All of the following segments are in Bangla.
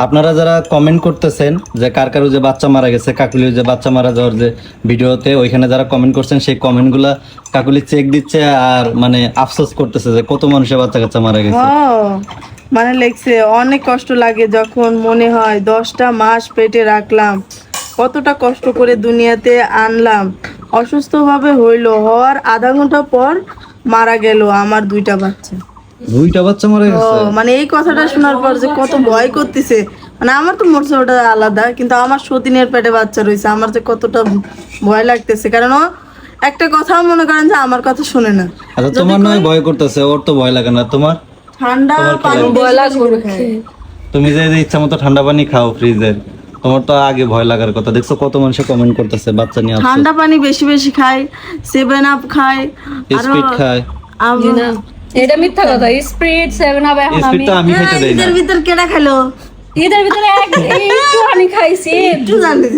আপনারা যারা কমেন্ট করতেছেন যে কার কারো যে বাচ্চা মারা গেছে, কাকুলির যে বাচ্চা মারা যাওয়ার যে ভিডিওতে ওইখানে যারা কমেন্ট করছেন, সেই কমেন্টগুলা কাকুলি চেক দিচ্ছে আর মানে আফসোস করতেছে যে কত মানুষের বাচ্চা কাচ্চা মারা গেছে। মানে লেখছে অনেক কষ্ট লাগে যখন মনে হয় 10টা মাস পেটে রাখলাম, কতটা কষ্ট করে দুনিয়াতে আনলাম, অসুস্থভাবে হওয়ার আধা ঘন্টা পর মারা গেল আমার 2টা বাচ্চা। 2টা বাচ্চা মারা গেছে? মানে এই কথাটা শোনার পর যে কত ভয় করতেছে, মানে আমার তো মরছে ওটা আলাদা, কিন্তু আমার সতীনের পেটে বাচ্চা রয়েছে, আমার যে কতটা ভয় লাগতেছে। কারণ ও একটা কথা মনে করেন যে আমার কথা শুনে না। আচ্ছা তোমার নয় ভয় করতেছে, ওর তো ভয় লাগে না, তোমার? ঠান্ডা পানি ভয় লাগবে। তুমি যে ইচ্ছা মতো ঠান্ডা পানি খাও ফ্রিজের, তোমার তো আগে ভয় লাগার কথা। দেখছো কত মানুষ কমেন্ট করতেছে বাচ্চা নিয়ে। ঠান্ডা পানি বেশি বেশি খাই, 7 আপ খাই, স্পিড খায়। এটা মিথ্যা কথা। স্প্রিট 7 আপ এখন স্পিড তো আমি খেতে দেই না। এর ভিতর কেডা খাইলো? ঈদের ভিতরে একটু আমি খাইছি। একটু জানি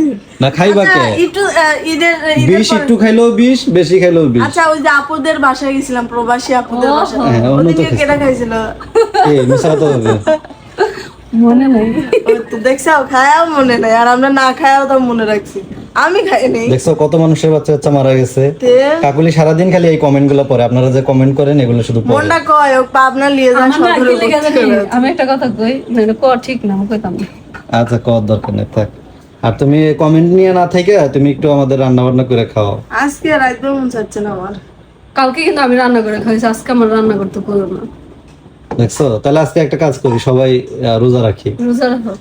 না খাইবা কে? একটু ঈদের 20 একটু খাইলো 20, বেশি খাইলো 20। আচ্ছা ওই যে আপুদের বাসায় গেছিলাম, প্রবাসী আপুদের বাসায়, হ্যাঁ, অন্য তো ওদিকে কেডা খাইছিল? এই মিছা কথা বলবে। মনে নাই। ওই তো দেখছো, খায়াও মনে নাই, আর আমরা না খায়াও তো মনে রাখছি। আমি খাইনি। দেখছো কত মানুষের বাচ্চা কাচ্চা মারা গেছে। তে কাকুলি সারাদিন খালি এই কমেন্টগুলো পড়ে, আপনারা যে কমেন্ট করেন এগুলো শুধু পড়ে। মনটা কয় ও পাবনা লিয়ে যান আমার না সদরে কি লেগে ভর্তি জানি, করে। আমি একটা কথা কই, না কর ঠিক না, আমি কইতাম না। আচ্ছা কর দরকার নেই, থাক। আর তুমি কমেন্ট নিয়ে না থেকে তুমি একটু আমাদের রান্না বান্না করে খাও। আজকে রাইতে মন চাচ্ছে না আমার। কালকে কিন্তু আমি রান্না করে খাইছি, আজকে আমার রান্না করতে করো না। দেখছো, তাহলে আজকে একটা কাজ করি, সবাই রোজা রাখি। রোজা রাখো।